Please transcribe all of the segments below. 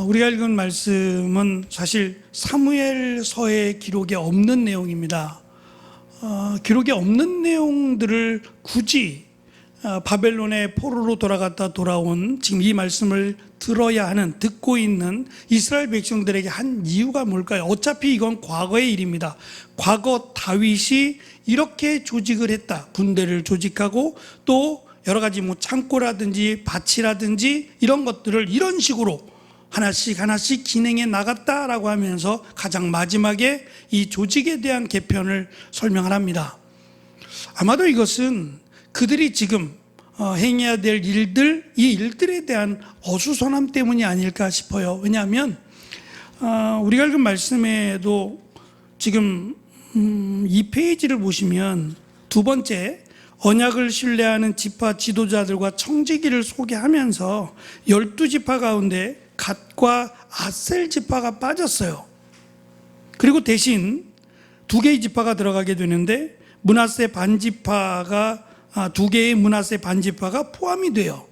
우리가 읽은 말씀은 사실 사무엘서의 기록에 없는 내용입니다. 기록에 없는 내용들을 굳이 바벨론의 포로로 돌아갔다 돌아온 지금 이 말씀을 들어야 하는, 듣고 있는 이스라엘 백성들에게 한 이유가 뭘까요? 어차피 이건 과거의 일입니다. 과거 다윗이 이렇게 조직을 했다. 군대를 조직하고 또 여러 가지 창고라든지 밭이라든지 이런 것들을 이런 식으로 하나씩 진행해 나갔다라고 하면서 가장 마지막에 이 조직에 대한 개편을 설명을 합니다. 아마도 이것은 그들이 지금 행해야 될 일들, 이 일들에 대한 어수선함 때문이 아닐까 싶어요. 왜냐하면 우리가 읽은 말씀에도 지금 2페이지를 보시면 두 번째 언약을 신뢰하는 지파 지도자들과 청지기를 소개하면서 12지파 가운데 갓과 아셀 지파가 빠졌어요. 그리고 대신 두 개의 지파가 들어가게 되는데 므낫세 반지파가 두 개의 므낫세 반지파가 포함이 돼요.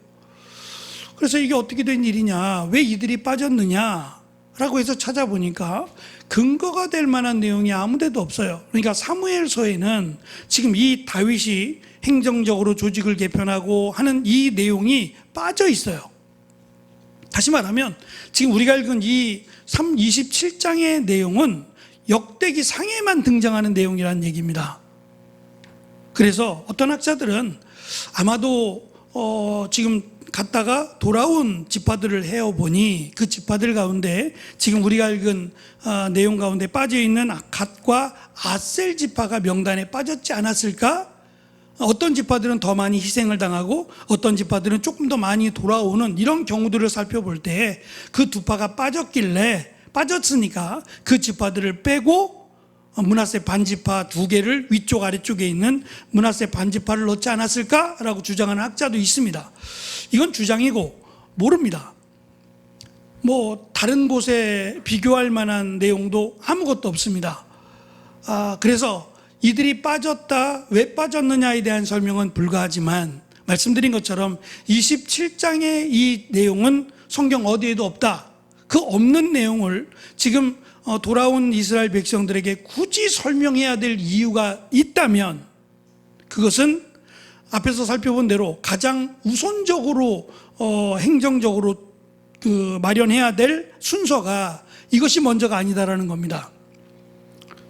그래서 이게 어떻게 된 일이냐, 왜 이들이 빠졌느냐라고 해서 찾아보니까 근거가 될 만한 내용이 아무데도 없어요. 그러니까 사무엘서에는 지금 이 다윗이 행정적으로 조직을 개편하고 하는 이 내용이 빠져 있어요. 다시 말하면 지금 우리가 읽은 이 27장의 내용은 역대기 상에만 등장하는 내용이라는 얘기입니다. 그래서 어떤 학자들은 아마도 지금 갔다가 돌아온 지파들을 헤어보니 그 지파들 가운데 지금 우리가 읽은 내용 가운데 빠져있는 갓과 아셀 지파가 명단에 빠졌지 않았을까? 어떤 지파들은 더 많이 희생을 당하고 어떤 지파들은 조금 더 많이 돌아오는 이런 경우들을 살펴볼 때 그 두 파가 빠졌으니까 그 지파들을 빼고 므낫세 반지파 두 개를 위쪽 아래쪽에 있는 므낫세 반지파를 넣지 않았을까라고 주장하는 학자도 있습니다. 이건 주장이고 모릅니다. 다른 곳에 비교할 만한 내용도 아무것도 없습니다. 그래서 이들이 빠졌다, 왜 빠졌느냐에 대한 설명은 불가하지만 말씀드린 것처럼 27장의 이 내용은 성경 어디에도 없다. 그 없는 내용을 지금 돌아온 이스라엘 백성들에게 굳이 설명해야 될 이유가 있다면 그것은 앞에서 살펴본 대로 가장 우선적으로 행정적으로 마련해야 될 순서가 이것이 먼저가 아니다라는 겁니다.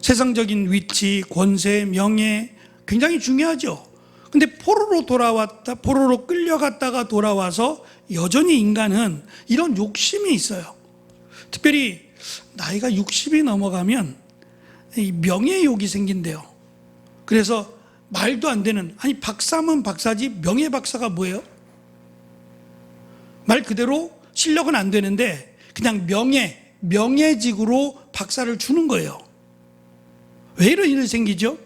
세상적인 위치, 권세, 명예 굉장히 중요하죠. 근데 포로로 끌려갔다가 돌아와서 여전히 인간은 이런 욕심이 있어요. 특별히 나이가 60이 넘어가면 이 명예욕이 생긴대요. 그래서 말도 안 되는, 박사면 박사지 명예 박사가 뭐예요? 말 그대로 실력은 안 되는데 그냥 명예직으로 박사를 주는 거예요. 왜 이런 일이 생기죠?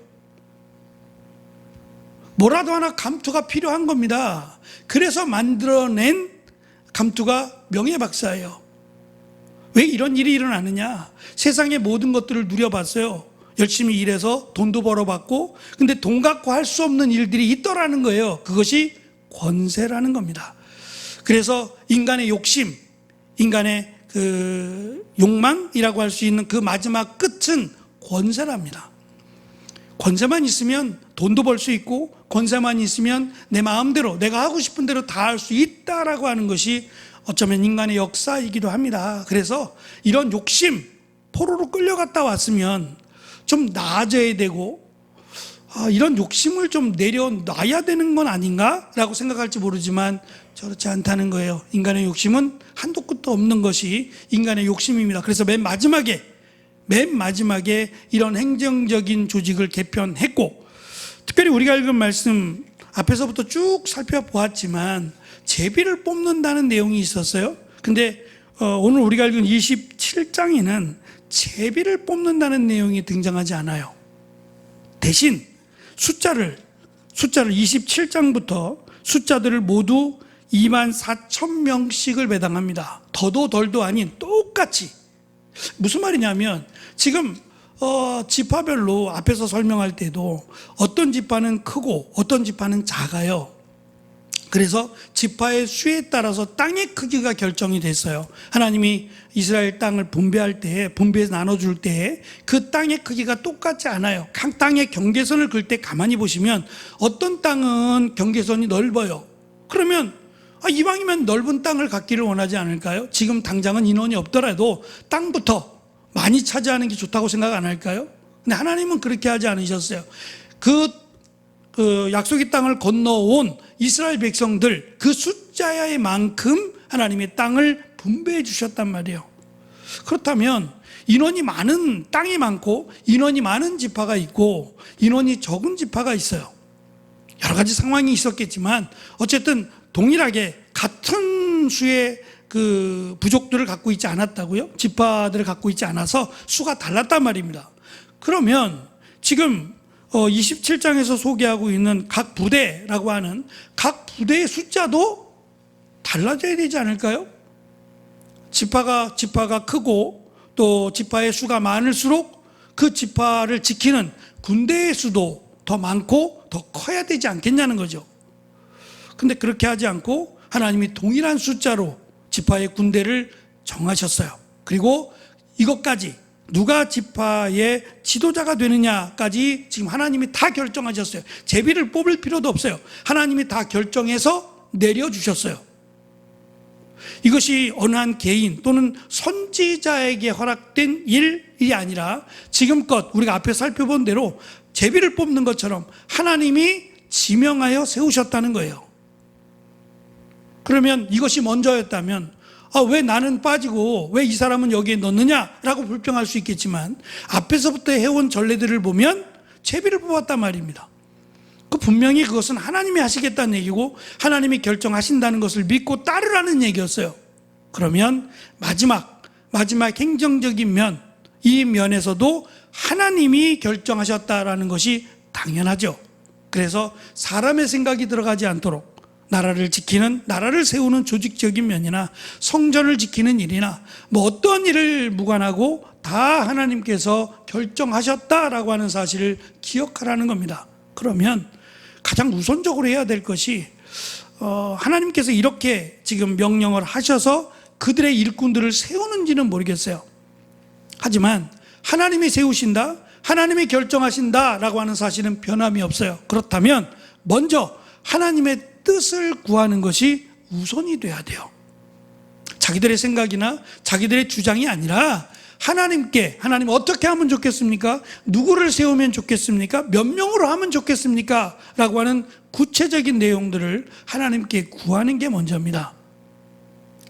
뭐라도 하나 감투가 필요한 겁니다. 그래서 만들어낸 감투가 명예박사예요. 왜 이런 일이 일어나느냐? 세상의 모든 것들을 누려봤어요. 열심히 일해서 돈도 벌어봤고, 근데 돈 갖고 할 수 없는 일들이 있더라는 거예요. 그것이 권세라는 겁니다. 그래서 인간의 욕심, 인간의 욕망이라고 할 수 있는 그 마지막 끝은 권세랍니다. 권세만 있으면 돈도 벌 수 있고 권세만 있으면 내 마음대로 내가 하고 싶은 대로 다 할 수 있다라고 하는 것이 어쩌면 인간의 역사이기도 합니다. 그래서 이런 욕심, 포로로 끌려갔다 왔으면 좀 나아져야 되고 이런 욕심을 좀 내려놔야 되는 건 아닌가라고 생각할지 모르지만 그렇지 않다는 거예요. 인간의 욕심은 한도 끝도 없는 것이 인간의 욕심입니다. 그래서 맨 마지막에 이런 행정적인 조직을 개편했고, 특별히 우리가 읽은 말씀 앞에서부터 쭉 살펴보았지만 제비를 뽑는다는 내용이 있었어요. 근데 오늘 우리가 읽은 27장에는 제비를 뽑는다는 내용이 등장하지 않아요. 대신 숫자를 27장부터 숫자들을 모두 24,000명씩을 배당합니다. 더도 덜도 아닌 똑같이. 무슨 말이냐면 지금 지파별로 앞에서 설명할 때도 어떤 지파는 크고 어떤 지파는 작아요. 그래서 지파의 수에 따라서 땅의 크기가 결정이 됐어요. 하나님이 이스라엘 땅을 분배해서 나눠줄 때에 그 땅의 크기가 똑같지 않아요. 각 땅의 경계선을 그을 때 가만히 보시면 어떤 땅은 경계선이 넓어요. 그러면 이왕이면 넓은 땅을 갖기를 원하지 않을까요? 지금 당장은 인원이 없더라도 땅부터 많이 차지하는 게 좋다고 생각 안 할까요? 근데 하나님은 그렇게 하지 않으셨어요. 그 약속의 땅을 건너온 이스라엘 백성들 그 숫자의 만큼 하나님의 땅을 분배해 주셨단 말이에요. 그렇다면 인원이 많은 땅이 많고 인원이 많은 지파가 있고 인원이 적은 지파가 있어요. 여러 가지 상황이 있었겠지만 어쨌든 동일하게 같은 수의 그 부족들을 갖고 있지 않았다고요? 지파들을 갖고 있지 않아서 수가 달랐단 말입니다. 그러면 지금 27장에서 소개하고 있는 각 부대라고 하는 각 부대의 숫자도 달라져야 되지 않을까요? 지파가 크고 또 지파의 수가 많을수록 그 지파를 지키는 군대의 수도 더 많고 더 커야 되지 않겠냐는 거죠. 근데 그렇게 하지 않고 하나님이 동일한 숫자로 지파의 군대를 정하셨어요. 그리고 이것까지 누가 지파의 지도자가 되느냐까지 지금 하나님이 다 결정하셨어요. 제비를 뽑을 필요도 없어요. 하나님이 다 결정해서 내려주셨어요. 이것이 어느 한 개인 또는 선지자에게 허락된 일이 아니라 지금껏 우리가 앞에 살펴본 대로 제비를 뽑는 것처럼 하나님이 지명하여 세우셨다는 거예요. 그러면 이것이 먼저였다면 왜 나는 빠지고 왜 이 사람은 여기에 넣느냐라고 불평할 수 있겠지만 앞에서부터 해온 전례들을 보면 제비를 뽑았단 말입니다. 분명히 그것은 하나님이 하시겠다는 얘기고 하나님이 결정하신다는 것을 믿고 따르라는 얘기였어요. 그러면 마지막 행정적인 면, 이 면에서도 하나님이 결정하셨다라는 것이 당연하죠. 그래서 사람의 생각이 들어가지 않도록 나라를 세우는 조직적인 면이나 성전을 지키는 일이나 어떤 일을 무관하고 다 하나님께서 결정하셨다라고 하는 사실을 기억하라는 겁니다. 그러면 가장 우선적으로 해야 될 것이 하나님께서 이렇게 지금 명령을 하셔서 그들의 일꾼들을 세우는지는 모르겠어요. 하지만 하나님이 세우신다, 하나님이 결정하신다라고 하는 사실은 변함이 없어요. 그렇다면 먼저 하나님의 뜻을 구하는 것이 우선이 돼야 돼요. 자기들의 생각이나 자기들의 주장이 아니라 하나님 어떻게 하면 좋겠습니까? 누구를 세우면 좋겠습니까? 몇 명으로 하면 좋겠습니까? 라고 하는 구체적인 내용들을 하나님께 구하는 게 먼저입니다.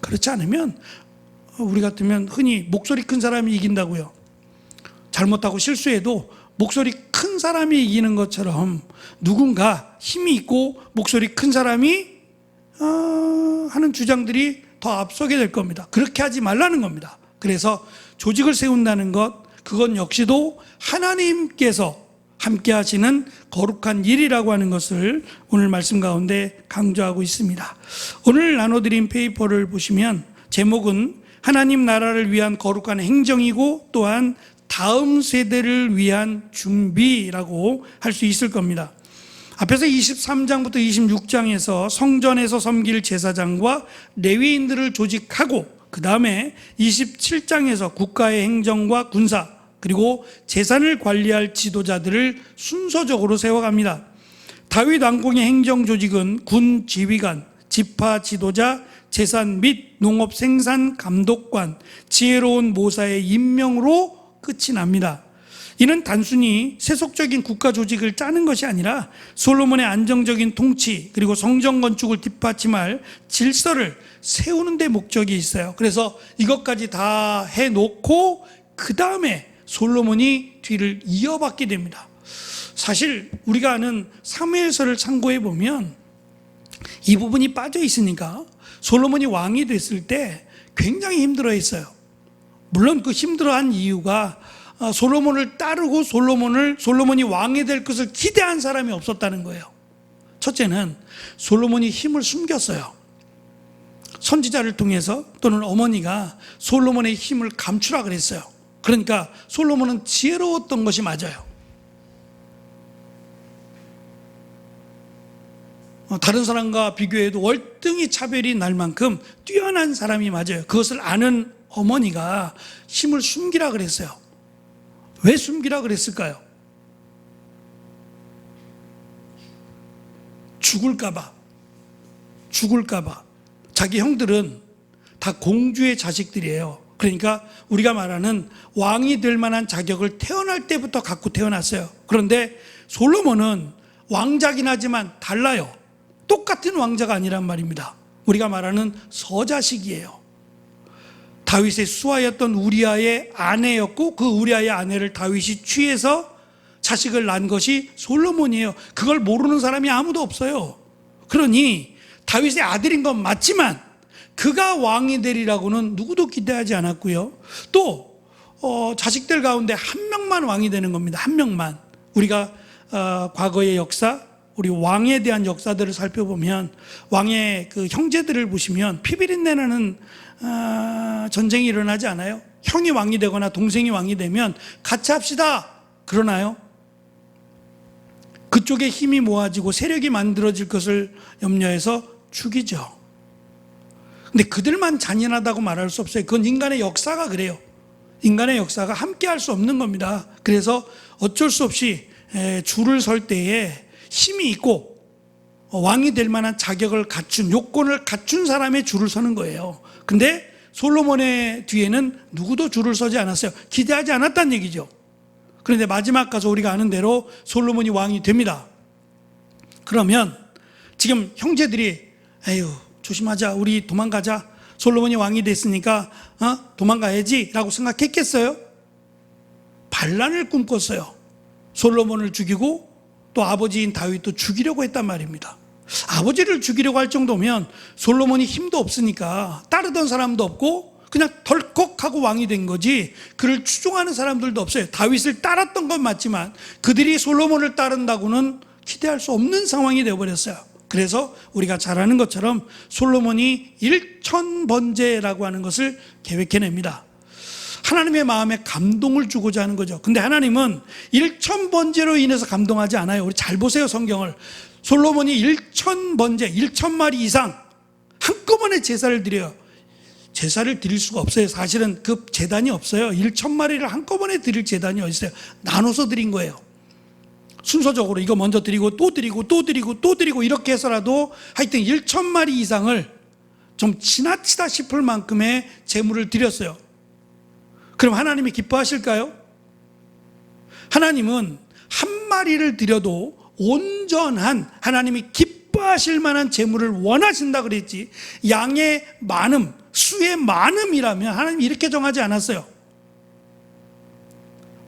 그렇지 않으면 우리 같으면 흔히 목소리 큰 사람이 이긴다고요. 잘못하고 실수해도 목소리 큰 사람이 이기는 것처럼 누군가 힘이 있고 목소리 큰 사람이 하는 주장들이 더 앞서게 될 겁니다. 그렇게 하지 말라는 겁니다. 그래서 조직을 세운다는 것, 그건 역시도 하나님께서 함께 하시는 거룩한 일이라고 하는 것을 오늘 말씀 가운데 강조하고 있습니다. 오늘 나눠드린 페이퍼를 보시면 제목은 하나님 나라를 위한 거룩한 행정이고 또한 다음 세대를 위한 준비라고 할 수 있을 겁니다. 앞에서 23장부터 26장에서 성전에서 섬길 제사장과 레위인들을 조직하고 그 다음에 27장에서 국가의 행정과 군사 그리고 재산을 관리할 지도자들을 순서적으로 세워갑니다. 다윗 왕궁의 행정조직은 군 지휘관, 지파 지도자, 재산 및 농업 생산 감독관, 지혜로운 모사의 임명으로 끝이 납니다. 이는 단순히 세속적인 국가 조직을 짜는 것이 아니라 솔로몬의 안정적인 통치 그리고 성전 건축을 뒷받침할 질서를 세우는 데 목적이 있어요. 그래서 이것까지 다 해놓고 그 다음에 솔로몬이 뒤를 이어받게 됩니다. 사실 우리가 아는 사무엘서를 참고해 보면 이 부분이 빠져 있으니까 솔로몬이 왕이 됐을 때 굉장히 힘들어했어요. 물론 그 힘들어한 이유가 솔로몬을 따르고 솔로몬이 왕이 될 것을 기대한 사람이 없었다는 거예요. 첫째는 솔로몬이 힘을 숨겼어요. 선지자를 통해서 또는 어머니가 솔로몬의 힘을 감추라 그랬어요. 그러니까 솔로몬은 지혜로웠던 것이 맞아요. 다른 사람과 비교해도 월등히 차별이 날 만큼 뛰어난 사람이 맞아요. 그것을 아는 어머니가 힘을 숨기라 그랬어요. 왜 숨기라 그랬을까요? 죽을까봐. 자기 형들은 다 공주의 자식들이에요. 그러니까 우리가 말하는 왕이 될 만한 자격을 태어날 때부터 갖고 태어났어요. 그런데 솔로몬은 왕자긴 하지만 달라요. 똑같은 왕자가 아니란 말입니다. 우리가 말하는 서자식이에요. 다윗의 수하였던 우리아의 아내였고, 그 우리아의 아내를 다윗이 취해서 자식을 낳은 것이 솔로몬이에요. 그걸 모르는 사람이 아무도 없어요. 그러니 다윗의 아들인 건 맞지만 그가 왕이 되리라고는 누구도 기대하지 않았고요. 또 자식들 가운데 한 명만 왕이 되는 겁니다. 한 명만. 우리가 과거의 역사, 우리 왕에 대한 역사들을 살펴보면 왕의 그 형제들을 보시면 피비린내 나는 전쟁이 일어나지 않아요? 형이 왕이 되거나 동생이 왕이 되면 같이 합시다 그러나요? 그쪽에 힘이 모아지고 세력이 만들어질 것을 염려해서 죽이죠. 근데 그들만 잔인하다고 말할 수 없어요. 그건 인간의 역사가 그래요. 인간의 역사가 함께 할 수 없는 겁니다. 그래서 어쩔 수 없이 줄을 설 때에 힘이 있고 왕이 될 만한 자격을 갖춘, 요건을 갖춘 사람의 줄을 서는 거예요. 근데 솔로몬의 뒤에는 누구도 줄을 서지 않았어요. 기대하지 않았다는 얘기죠. 그런데 마지막 가서 우리가 아는 대로 솔로몬이 왕이 됩니다. 그러면 지금 형제들이 에휴 조심하자, 우리 도망가자, 솔로몬이 왕이 됐으니까 도망가야지 라고 생각했겠어요? 반란을 꿈꿨어요. 솔로몬을 죽이고 또 아버지인 다윗도 죽이려고 했단 말입니다. 아버지를 죽이려고 할 정도면 솔로몬이 힘도 없으니까 따르던 사람도 없고 그냥 덜컥하고 왕이 된 거지, 그를 추종하는 사람들도 없어요. 다윗을 따랐던 건 맞지만 그들이 솔로몬을 따른다고는 기대할 수 없는 상황이 되어버렸어요. 그래서 우리가 잘 아는 것처럼 솔로몬이 일천번제라고 하는 것을 계획해냅니다. 하나님의 마음에 감동을 주고자 하는 거죠. 근데 하나님은 일천번제로 인해서 감동하지 않아요. 우리 잘 보세요, 성경을. 솔로몬이 일천번제, 1,000마리 이상 한꺼번에 제사를 드려요. 제사를 드릴 수가 없어요. 사실은 그 제단이 없어요. 1,000마리를 한꺼번에 드릴 제단이 어디 있어요? 나눠서 드린 거예요. 순서적으로 이거 먼저 드리고 또 드리고 또 드리고 또 드리고 이렇게 해서라도 하여튼 1,000마리 이상을 좀 지나치다 싶을 만큼의 제물을 드렸어요. 그럼 하나님이 기뻐하실까요? 하나님은 한 마리를 드려도 온전한, 하나님이 기뻐하실 만한 제물을 원하신다 그랬지, 양의 많음, 수의 많음이라면 하나님이 이렇게 정하지 않았어요.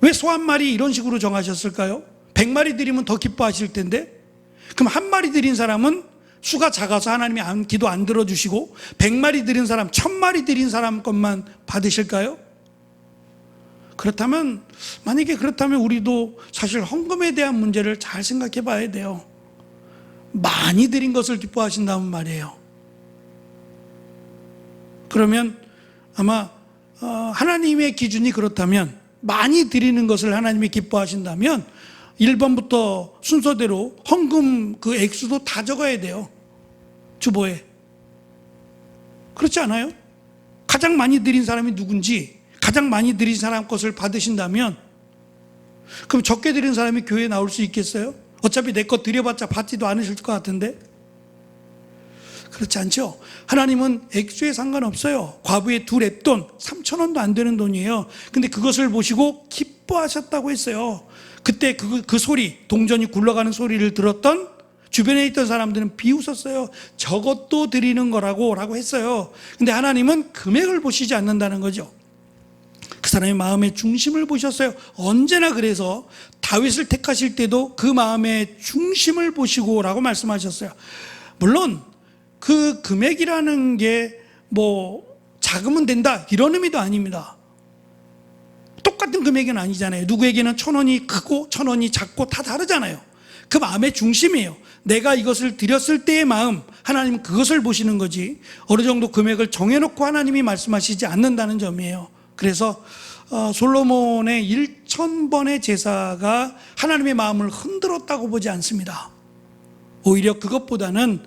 왜 소 한 마리 이런 식으로 정하셨을까요? 100마리 드리면 더 기뻐하실 텐데. 그럼 한 마리 드린 사람은 수가 작아서 하나님이 기도 안 들어주시고 100마리 드린 사람, 1000마리 드린 사람 것만 받으실까요? 그렇다면, 만약에 그렇다면 우리도 사실 헌금에 대한 문제를 잘 생각해 봐야 돼요. 많이 드린 것을 기뻐하신다면 말이에요. 그러면 아마 하나님의 기준이 그렇다면, 많이 드리는 것을 하나님이 기뻐하신다면 1번부터 순서대로 헌금 그 액수도 다 적어야 돼요. 주보에. 그렇지 않아요? 가장 많이 드린 사람이 누군지, 가장 많이 드린 사람 것을 받으신다면, 그럼 적게 드린 사람이 교회에 나올 수 있겠어요? 어차피 내 것 드려봤자 받지도 않으실 것 같은데. 그렇지 않죠? 하나님은 액수에 상관없어요. 과부의 2렙돈, 3,000원도 안 되는 돈이에요. 근데 그것을 보시고 기뻐하셨다고 했어요. 그때 그 소리, 동전이 굴러가는 소리를 들었던 주변에 있던 사람들은 비웃었어요. 저것도 드리는 거라고 했어요. 근데 하나님은 금액을 보시지 않는다는 거죠. 그 사람의 마음의 중심을 보셨어요. 언제나. 그래서 다윗을 택하실 때도 그 마음의 중심을 보시고 라고 말씀하셨어요. 물론 그 금액이라는 게 뭐 작으면 된다 이런 의미도 아닙니다. 똑같은 금액은 아니잖아요. 누구에게는 1,000원이 크고 1,000원이 작고 다 다르잖아요. 그 마음의 중심이에요. 내가 이것을 드렸을 때의 마음, 하나님은 그것을 보시는 거지 어느 정도 금액을 정해놓고 하나님이 말씀하시지 않는다는 점이에요. 그래서 솔로몬의 1,000번의 제사가 하나님의 마음을 흔들었다고 보지 않습니다. 오히려 그것보다는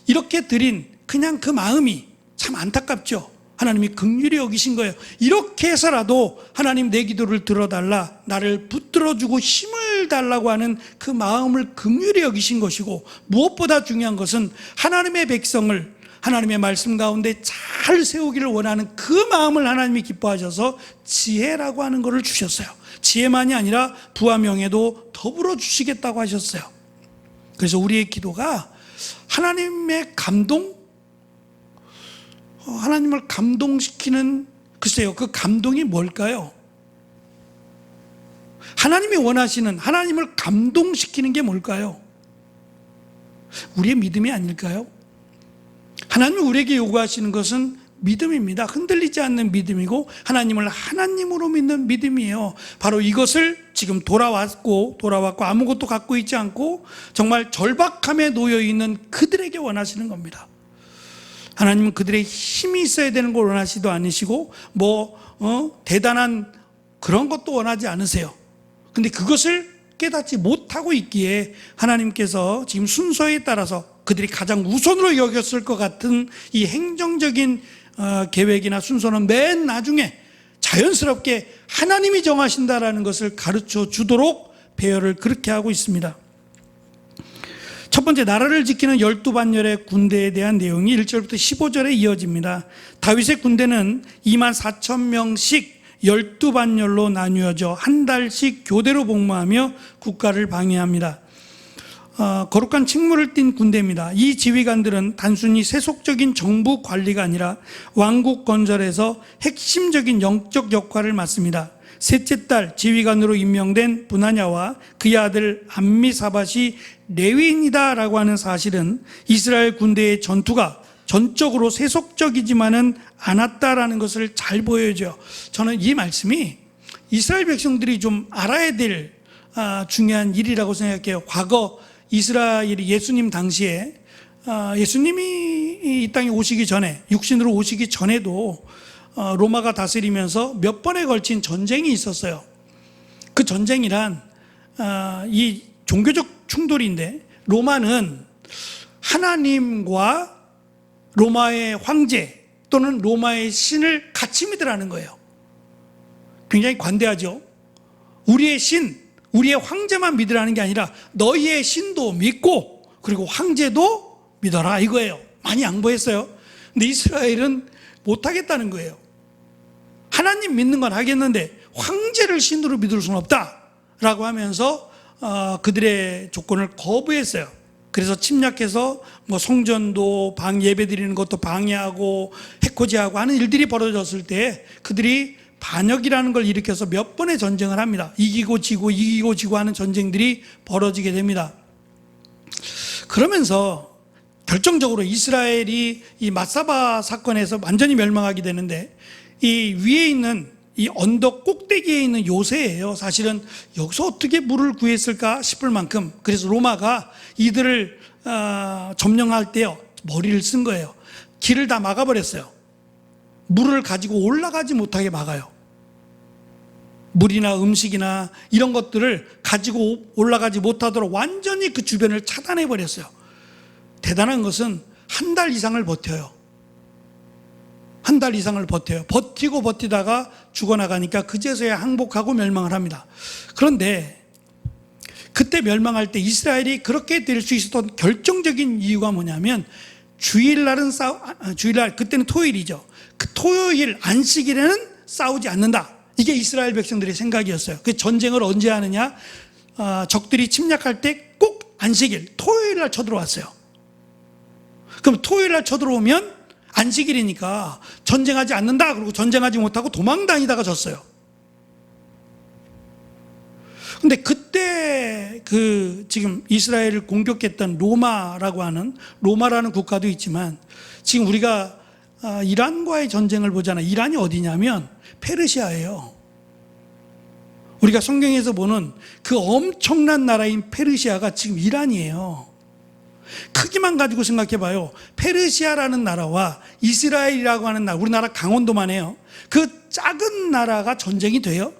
이렇게 드린 그냥 그 마음이 참 안타깝죠. 하나님이 긍휼히 여기신 거예요. 이렇게 해서라도 하나님 내 기도를 들어달라, 나를 붙들어주고 힘을 달라고 하는 그 마음을 긍휼히 여기신 것이고, 무엇보다 중요한 것은 하나님의 백성을 하나님의 말씀 가운데 잘 세우기를 원하는 그 마음을 하나님이 기뻐하셔서 지혜라고 하는 것을 주셨어요. 지혜만이 아니라 부와 명예도 더불어 주시겠다고 하셨어요. 그래서 우리의 기도가 하나님의 감동, 하나님을 감동시키는, 글쎄요, 그 감동이 뭘까요? 하나님이 원하시는, 하나님을 감동시키는 게 뭘까요? 우리의 믿음이 아닐까요? 하나님이 우리에게 요구하시는 것은 믿음입니다. 흔들리지 않는 믿음이고 하나님을 하나님으로 믿는 믿음이에요. 바로 이것을 지금 돌아왔고 아무것도 갖고 있지 않고 정말 절박함에 놓여 있는 그들에게 원하시는 겁니다. 하나님은 그들의 힘이 있어야 되는 걸 원하시도 않으시고 대단한 그런 것도 원하지 않으세요. 근데 그것을 깨닫지 못하고 있기에 하나님께서 지금 순서에 따라서 그들이 가장 우선으로 여겼을 것 같은 이 행정적인 계획이나 순서는 맨 나중에 자연스럽게 하나님이 정하신다라는 것을 가르쳐 주도록 배열을 그렇게 하고 있습니다. 첫 번째, 나라를 지키는 12반열의 군대에 대한 내용이 1절부터 15절에 이어집니다. 다윗의 군대는 24,000명씩 12반열로 나뉘어져 한 달씩 교대로 복무하며 국가를 방해합니다. 거룩한 칙무를 띤 군대입니다. 이 지휘관들은 단순히 세속적인 정부 관리가 아니라 왕국 건설에서 핵심적인 영적 역할을 맡습니다. 셋째 딸 지휘관으로 임명된 브나냐와 그의 아들 암미사밧이 레위인이다라고 하는 사실은 이스라엘 군대의 전투가 전적으로 세속적이지만은 않았다라는 것을 잘 보여줘요. 저는 이 말씀이 이스라엘 백성들이 좀 알아야 될 중요한 일이라고 생각해요. 과거 이스라엘이 예수님 당시에 예수님이 이 땅에 오시기 전에, 육신으로 오시기 전에도 로마가 다스리면서 몇 번에 걸친 전쟁이 있었어요. 그 전쟁이란 이 종교적 충돌인데, 로마는 하나님과 로마의 황제 또는 로마의 신을 같이 믿으라는 거예요. 굉장히 관대하죠. 우리의 신, 우리의 황제만 믿으라는 게 아니라 너희의 신도 믿고 그리고 황제도 믿어라 이거예요. 많이 양보했어요. 근데 이스라엘은 못하겠다는 거예요. 하나님 믿는 건 하겠는데 황제를 신으로 믿을 수는 없다라고 하면서 그들의 조건을 거부했어요. 그래서 침략해서 성전도 예배 드리는 것도 방해하고 해코지하고 하는 일들이 벌어졌을 때 그들이 반역이라는 걸 일으켜서 몇 번의 전쟁을 합니다. 이기고 지고 하는 전쟁들이 벌어지게 됩니다. 그러면서 결정적으로 이스라엘이 이 마사바 사건에서 완전히 멸망하게 되는데, 이 위에 있는 이 언덕 꼭대기에 있는 요새예요. 사실은 여기서 어떻게 물을 구했을까 싶을 만큼, 그래서 로마가 이들을 점령할 때요 머리를 쓴 거예요. 길을 다 막아버렸어요. 물을 가지고 올라가지 못하게 막아요. 물이나 음식이나 이런 것들을 가지고 올라가지 못하도록 완전히 그 주변을 차단해 버렸어요. 대단한 것은 한 달 이상을 버텨요. 한 달 이상을 버텨요. 버티고 버티다가 죽어나가니까 그제서야 항복하고 멸망을 합니다. 그런데 그때 멸망할 때 이스라엘이 그렇게 될 수 있었던 결정적인 이유가 뭐냐면, 주일날은 주일날, 그때는 토요일이죠. 그 토요일 안식일에는 싸우지 않는다. 이게 이스라엘 백성들의 생각이었어요. 그 전쟁을 언제 하느냐? 적들이 침략할 때 꼭 안식일, 토요일날 쳐들어왔어요. 그럼 토요일날 쳐들어오면 안식일이니까 전쟁하지 않는다. 그리고 전쟁하지 못하고 도망다니다가 졌어요. 근데 그때 지금 이스라엘을 공격했던 로마라는 국가도 있지만, 지금 우리가 이란과의 전쟁을 보잖아요. 이란이 어디냐면 페르시아예요. 우리가 성경에서 보는 그 엄청난 나라인 페르시아가 지금 이란이에요. 크기만 가지고 생각해 봐요. 페르시아라는 나라와 이스라엘이라고 하는 나라, 우리나라 강원도만 해요. 그 작은 나라가 전쟁이 돼요?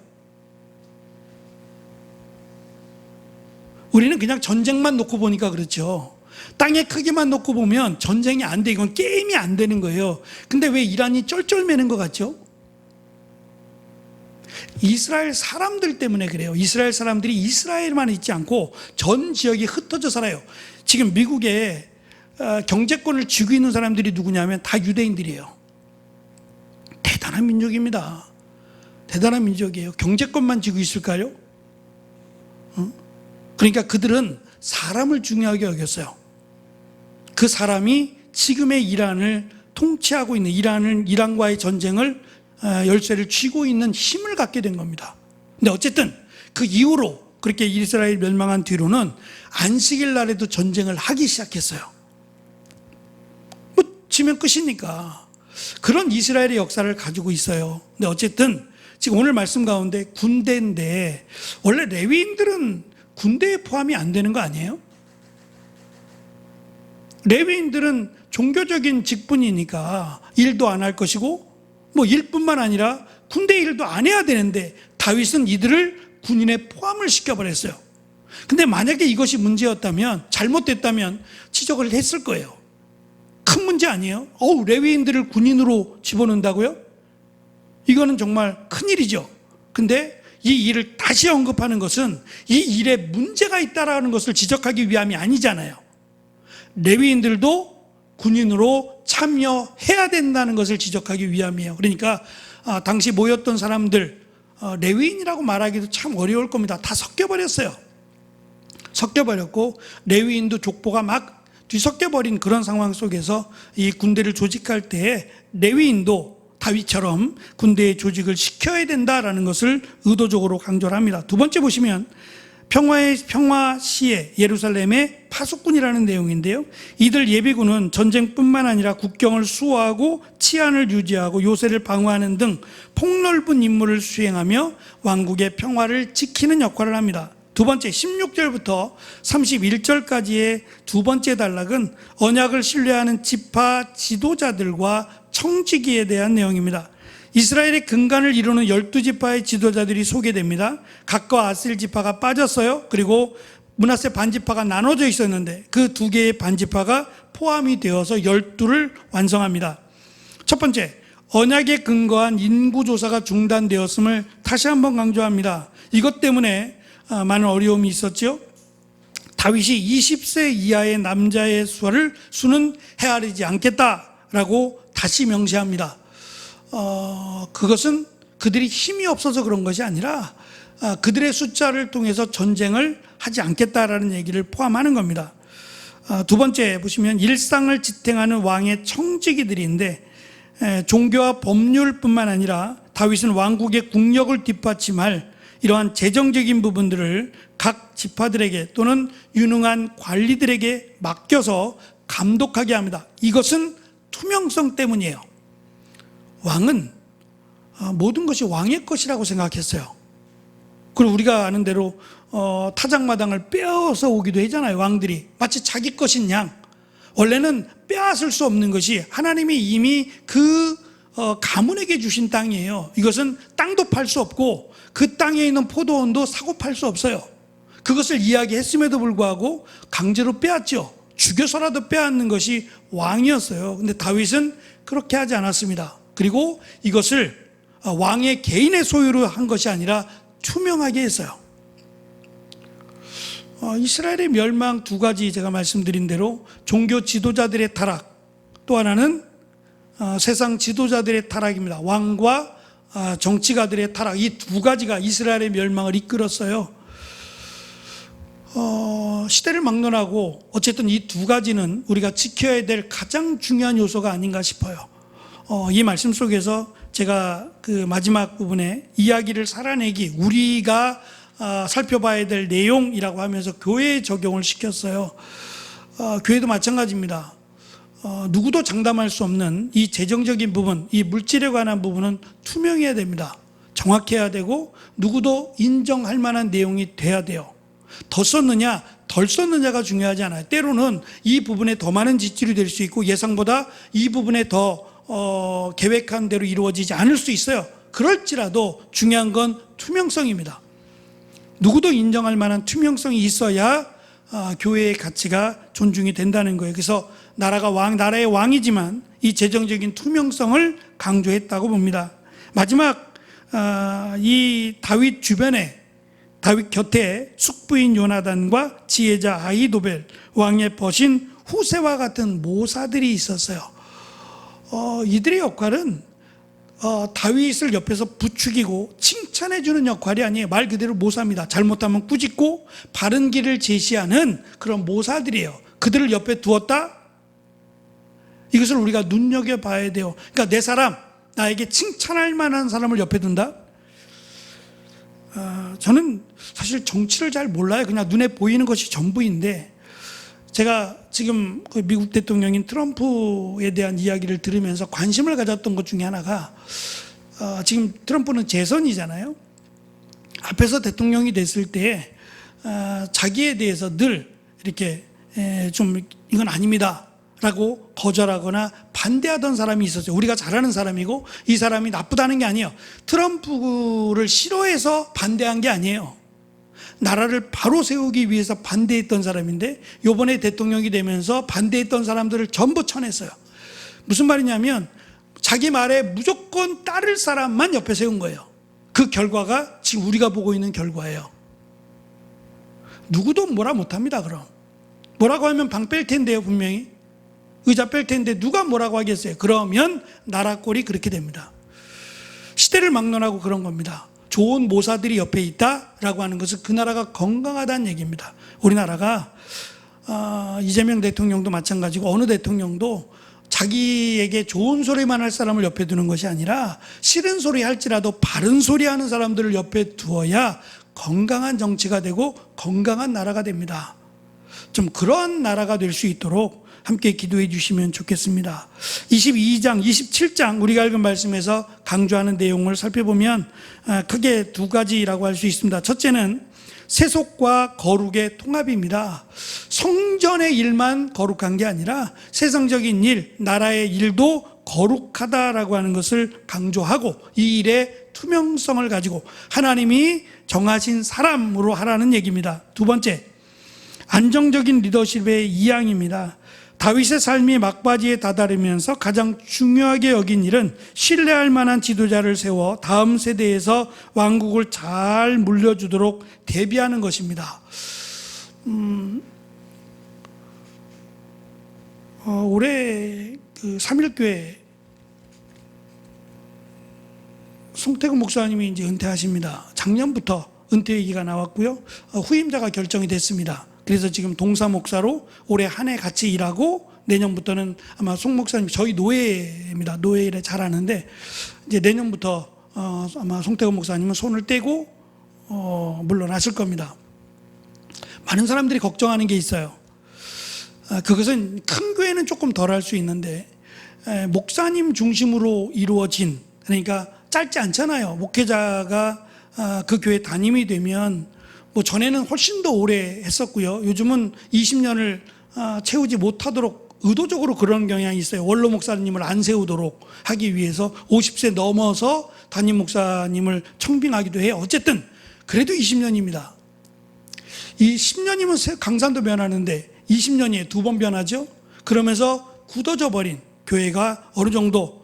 우리는 그냥 전쟁만 놓고 보니까 그렇죠. 땅의 크기만 놓고 보면 전쟁이 안 돼. 이건 게임이 안 되는 거예요. 근데 왜 이란이 쩔쩔매는 것 같죠? 이스라엘 사람들 때문에 그래요. 이스라엘 사람들이 이스라엘만 있지 않고 전 지역이 흩어져 살아요. 지금 미국에 경제권을 쥐고 있는 사람들이 누구냐면 다 유대인들이에요. 대단한 민족입니다. 대단한 민족이에요. 경제권만 쥐고 있을까요? 그러니까 그들은 사람을 중요하게 여겼어요. 그 사람이 지금의 이란을 통치하고 있는 이란과의 전쟁을 열쇠를 쥐고 있는 힘을 갖게 된 겁니다. 근데 어쨌든 그 이후로 그렇게 이스라엘 멸망한 뒤로는 안식일 날에도 전쟁을 하기 시작했어요. 뭐 지면 끝이니까. 그런 이스라엘의 역사를 가지고 있어요. 근데 어쨌든 지금 오늘 말씀 가운데 군대인데 원래 레위인들은 군대에 포함이 안 되는 거 아니에요? 레위인들은 종교적인 직분이니까 일도 안 할 것이고 뭐 일뿐만 아니라 군대 일도 안 해야 되는데 다윗은 이들을 군인에 포함을 시켜버렸어요. 근데 만약에 이것이 문제였다면, 잘못됐다면 지적을 했을 거예요. 큰 문제 아니에요? 레위인들을 군인으로 집어넣는다고요? 이거는 정말 큰일이죠. 근데 이 일을 다시 언급하는 것은 이 일에 문제가 있다라는 것을 지적하기 위함이 아니잖아요. 레위인들도 군인으로 참여해야 된다는 것을 지적하기 위함이에요. 그러니까 당시 모였던 사람들, 레위인이라고 말하기도 참 어려울 겁니다. 다 섞여버렸어요. 섞여버렸고 레위인도 족보가 막 뒤섞여버린 그런 상황 속에서 이 군대를 조직할 때에 레위인도 다윗처럼 군대의 조직을 시켜야 된다라는 것을 의도적으로 강조를 합니다. 두 번째 보시면 평화시에 예루살렘의 파수꾼이라는 내용인데요. 이들 예비군은 전쟁뿐만 아니라 국경을 수호하고 치안을 유지하고 요새를 방어하는 등 폭넓은 임무를 수행하며 왕국의 평화를 지키는 역할을 합니다. 두 번째 16절부터 31절까지의 두 번째 단락은 언약을 신뢰하는 지파 지도자들과 청지기에 대한 내용입니다. 이스라엘의 근간을 이루는 12지파의 지도자들이 소개됩니다. 각과 아셀 지파가 빠졌어요. 그리고 므낫세 반지파가 나눠져 있었는데 그 두 개의 반지파가 포함이 되어서 12를 완성합니다. 첫 번째, 언약에 근거한 인구조사가 중단되었음을 다시 한번 강조합니다. 이것 때문에 많은 어려움이 있었죠. 다윗이 20세 이하의 남자의 수는 헤아리지 않겠다라고 다시 명시합니다. 그것은 그들이 힘이 없어서 그런 것이 아니라 그들의 숫자를 통해서 전쟁을 하지 않겠다라는 얘기를 포함하는 겁니다. 두 번째 보시면 일상을 지탱하는 왕의 청지기들인데 종교와 법률뿐만 아니라 다윗은 왕국의 국력을 뒷받침할 이러한 재정적인 부분들을 각 지파들에게 또는 유능한 관리들에게 맡겨서 감독하게 합니다. 이것은 투명성 때문이에요. 왕은 모든 것이 왕의 것이라고 생각했어요. 그리고 우리가 아는 대로 타작마당을 빼앗아 오기도 하잖아요. 왕들이 마치 자기 것인 양. 원래는 빼앗을 수 없는 것이 하나님이 이미 그 가문에게 주신 땅이에요. 이것은 땅도 팔 수 없고 그 땅에 있는 포도원도 사고 팔 수 없어요. 그것을 이야기했음에도 불구하고 강제로 빼앗죠. 죽여서라도 빼앗는 것이 왕이었어요. 근데 다윗은 그렇게 하지 않았습니다. 그리고 이것을 왕의 개인의 소유로 한 것이 아니라 투명하게 했어요. 이스라엘의 멸망 두 가지 제가 말씀드린 대로 종교 지도자들의 타락, 또 하나는 세상 지도자들의 타락입니다. 왕과 정치가들의 타락, 이 두 가지가 이스라엘의 멸망을 이끌었어요. 시대를 막론하고 어쨌든 이 두 가지는 우리가 지켜야 될 가장 중요한 요소가 아닌가 싶어요. 이 말씀 속에서 제가 그 마지막 부분에 이야기를 살아내기, 우리가 살펴봐야 될 내용이라고 하면서 교회에 적용을 시켰어요. 교회도 마찬가지입니다. 누구도 장담할 수 없는 이 재정적인 부분, 이 물질에 관한 부분은 투명해야 됩니다. 정확해야 되고 누구도 인정할 만한 내용이 돼야 돼요. 더 썼느냐 덜 썼느냐가 중요하지 않아요. 때로는 이 부분에 더 많은 지출이 될 수 있고 예상보다 이 부분에 더 계획한 대로 이루어지지 않을 수 있어요. 그럴지라도 중요한 건 투명성입니다. 누구도 인정할 만한 투명성이 있어야 교회의 가치가 존중이 된다는 거예요. 그래서 나라의 왕이지만 이 재정적인 투명성을 강조했다고 봅니다. 마지막 이 다윗 주변에, 다윗 곁에 숙부인 요나단과 지혜자 아히도벨, 왕의 벗인 후세와 같은 모사들이 있었어요. 이들의 역할은 다윗을 옆에서 부추기고 칭찬해주는 역할이 아니에요. 말 그대로 모사입니다. 잘못하면 꾸짖고 바른 길을 제시하는 그런 모사들이에요. 그들을 옆에 두었다? 이것을 우리가 눈여겨봐야 돼요. 그러니까 내 사람, 나에게 칭찬할 만한 사람을 옆에 둔다? 저는 사실 정치를 잘 몰라요. 그냥 눈에 보이는 것이 전부인데, 제가 지금 미국 대통령인 트럼프에 대한 이야기를 들으면서 관심을 가졌던 것 중에 하나가, 지금 트럼프는 재선이잖아요. 앞에서 대통령이 됐을 때 자기에 대해서 늘 이렇게 좀 이건 아닙니다 라고 거절하거나 반대하던 사람이 있었어요. 우리가 잘 아는 사람이고 이 사람이 나쁘다는 게 아니에요. 트럼프를 싫어해서 반대한 게 아니에요. 나라를 바로 세우기 위해서 반대했던 사람인데 이번에 대통령이 되면서 반대했던 사람들을 전부 쳐냈어요. 무슨 말이냐면 자기 말에 무조건 따를 사람만 옆에 세운 거예요. 그 결과가 지금 우리가 보고 있는 결과예요. 누구도 뭐라 못합니다. 그럼 뭐라고 하면 방 뺄 텐데요. 분명히 의자 뺄 텐데 누가 뭐라고 하겠어요. 그러면 나라 꼴이 그렇게 됩니다. 시대를 막론하고 그런 겁니다. 좋은 모사들이 옆에 있다라고 하는 것은 그 나라가 건강하다는 얘기입니다. 우리나라가 이재명 대통령도 마찬가지고 어느 대통령도 자기에게 좋은 소리만 할 사람을 옆에 두는 것이 아니라 싫은 소리 할지라도 바른 소리 하는 사람들을 옆에 두어야 건강한 정치가 되고 건강한 나라가 됩니다. 좀 그런 나라가 될 수 있도록 함께 기도해 주시면 좋겠습니다. 22장, 27장 우리가 읽은 말씀에서 강조하는 내용을 살펴보면 크게 두 가지라고 할 수 있습니다. 첫째는 세속과 거룩의 통합입니다. 성전의 일만 거룩한 게 아니라 세상적인 일, 나라의 일도 거룩하다라고 하는 것을 강조하고 이 일의 투명성을 가지고 하나님이 정하신 사람으로 하라는 얘기입니다. 두 번째, 안정적인 리더십의 이양입니다. 다윗의 삶이 막바지에 다다르면서 가장 중요하게 여긴 일은 신뢰할 만한 지도자를 세워 다음 세대에서 왕국을 잘 물려주도록 대비하는 것입니다. 올해 그 3.1교회 송태근 목사님이 이제 은퇴하십니다. 작년부터 은퇴 얘기가 나왔고요. 후임자가 결정이 됐습니다. 그래서 지금 동사 목사로 올해 한 해 같이 일하고 내년부터는 아마 송 목사님 저희 노예입니다. 노예 일에 잘 아는데 이제 내년부터 아마 송태근 목사님은 손을 떼고 물러나실 겁니다. 많은 사람들이 걱정하는 게 있어요. 그것은 큰 교회는 조금 덜 할 수 있는데 목사님 중심으로 이루어진, 그러니까 짧지 않잖아요. 목회자가 그 교회 담임이 되면 뭐 전에는 훨씬 더 오래 했었고요. 요즘은 20년을 채우지 못하도록 의도적으로 그런 경향이 있어요. 원로 목사님을 안 세우도록 하기 위해서 50세 넘어서 담임 목사님을 청빙하기도 해요. 어쨌든 그래도 20년입니다. 이 10년이면 강산도 변하는데 20년이에요. 두 번 변하죠. 그러면서 굳어져 버린 교회가 어느 정도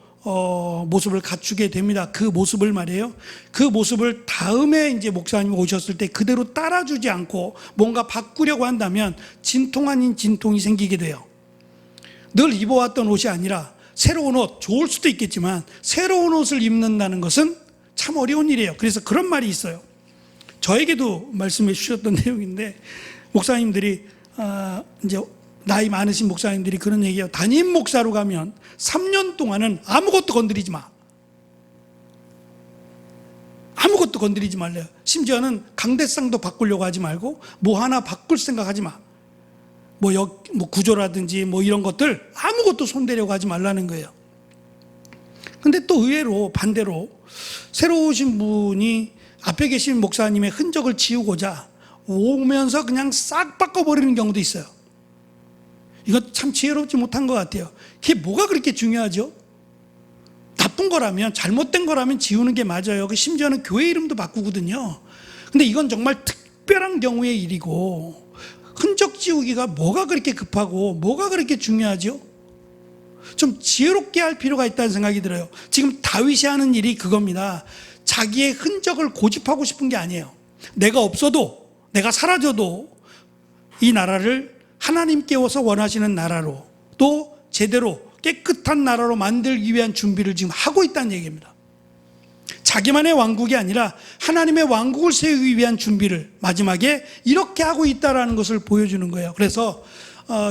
모습을 갖추게 됩니다. 그 모습을 말이에요. 그 모습을 다음에 이제 목사님이 오셨을 때 그대로 따라주지 않고 뭔가 바꾸려고 한다면 진통 아닌 진통이 생기게 돼요. 늘 입어왔던 옷이 아니라 새로운 옷, 좋을 수도 있겠지만 새로운 옷을 입는다는 것은 참 어려운 일이에요. 그래서 그런 말이 있어요. 저에게도 말씀해 주셨던 내용인데 목사님들이 이제 나이 많으신 목사님들이 그런 얘기해요. 담임 목사로 가면 3년 동안은 아무것도 건드리지 마. 아무것도 건드리지 말래요. 심지어는 강대상도 바꾸려고 하지 말고 뭐 하나 바꿀 생각하지 마. 뭐 구조라든지 뭐 이런 것들 아무것도 손대려고 하지 말라는 거예요. 근데 또 의외로 반대로 새로 오신 분이 앞에 계신 목사님의 흔적을 지우고자 오면서 그냥 싹 바꿔버리는 경우도 있어요. 이거 참 지혜롭지 못한 것 같아요. 이게 뭐가 그렇게 중요하죠? 나쁜 거라면, 잘못된 거라면 지우는 게 맞아요. 심지어는 교회 이름도 바꾸거든요. 근데 이건 정말 특별한 경우의 일이고 흔적 지우기가 뭐가 그렇게 급하고 뭐가 그렇게 중요하죠? 좀 지혜롭게 할 필요가 있다는 생각이 들어요. 지금 다윗이 하는 일이 그겁니다. 자기의 흔적을 고집하고 싶은 게 아니에요. 내가 없어도, 내가 사라져도 이 나라를 하나님께서 원하시는 나라로, 또 제대로 깨끗한 나라로 만들기 위한 준비를 지금 하고 있다는 얘기입니다. 자기만의 왕국이 아니라 하나님의 왕국을 세우기 위한 준비를 마지막에 이렇게 하고 있다는 것을 보여주는 거예요. 그래서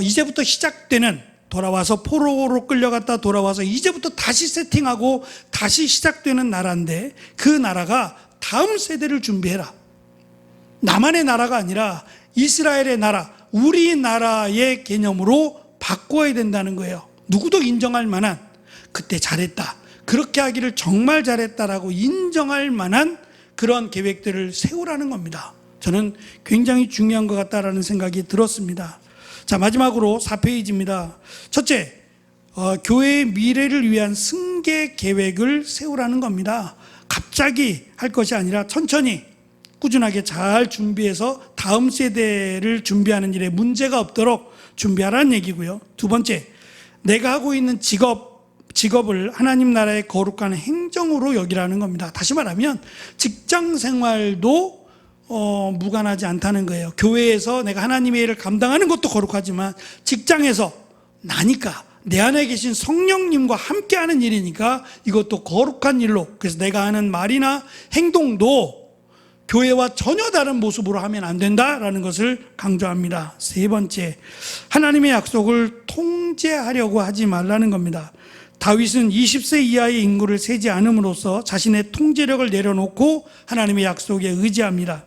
이제부터 시작되는, 돌아와서 포로로 끌려갔다 돌아와서 이제부터 다시 세팅하고 다시 시작되는 나라인데, 그 나라가 다음 세대를 준비해라. 나만의 나라가 아니라 이스라엘의 나라, 우리나라의 개념으로 바꿔야 된다는 거예요. 누구도 인정할 만한, 그때 잘했다, 그렇게 하기를 정말 잘했다라고 인정할 만한 그런 계획들을 세우라는 겁니다. 저는 굉장히 중요한 것 같다라는 생각이 들었습니다. 자, 마지막으로 4페이지입니다. 첫째, 교회의 미래를 위한 승계 계획을 세우라는 겁니다. 갑자기 할 것이 아니라 천천히 꾸준하게 잘 준비해서 다음 세대를 준비하는 일에 문제가 없도록 준비하라는 얘기고요. 두 번째, 내가 하고 있는 직업을 하나님 나라의 거룩한 행정으로 여기라는 겁니다. 다시 말하면 직장 생활도 무관하지 않다는 거예요. 교회에서 내가 하나님의 일을 감당하는 것도 거룩하지만 직장에서 나니까, 내 안에 계신 성령님과 함께하는 일이니까 이것도 거룩한 일로, 그래서 내가 하는 말이나 행동도 교회와 전혀 다른 모습으로 하면 안 된다라는 것을 강조합니다. 세 번째, 하나님의 약속을 통제하려고 하지 말라는 겁니다. 다윗은 20세 이하의 인구를 세지 않음으로써 자신의 통제력을 내려놓고 하나님의 약속에 의지합니다.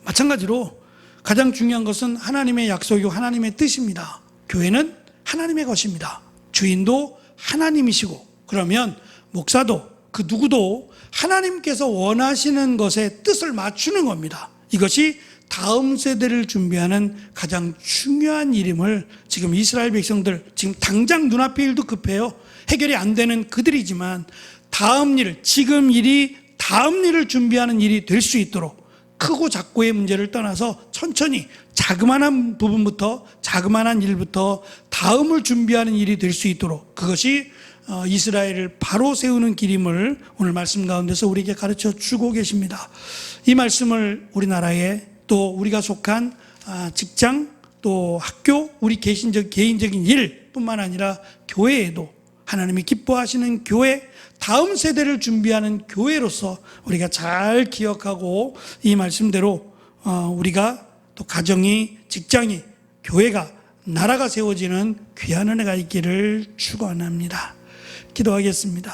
마찬가지로 가장 중요한 것은 하나님의 약속이고 하나님의 뜻입니다. 교회는 하나님의 것입니다. 주인도 하나님이시고, 그러면 목사도 그 누구도 하나님께서 원하시는 것에 뜻을 맞추는 겁니다. 이것이 다음 세대를 준비하는 가장 중요한 일임을 지금 이스라엘 백성들, 지금 당장 눈앞의 일도 급해요. 해결이 안 되는 그들이지만 다음 일, 지금 일이 다음 일을 준비하는 일이 될 수 있도록 크고 작고의 문제를 떠나서 천천히 자그마한 부분부터, 자그마한 일부터 다음을 준비하는 일이 될 수 있도록, 그것이 이스라엘을 바로 세우는 길임을 오늘 말씀 가운데서 우리에게 가르쳐 주고 계십니다. 이 말씀을 우리나라에, 또 우리가 속한 직장, 또 학교, 우리 개인적인 일뿐만 아니라 교회에도, 하나님이 기뻐하시는 교회, 다음 세대를 준비하는 교회로서 우리가 잘 기억하고 이 말씀대로 우리가, 또 가정이, 직장이, 교회가, 나라가 세워지는 귀한 은혜가 있기를 축원합니다. 기도하겠습니다.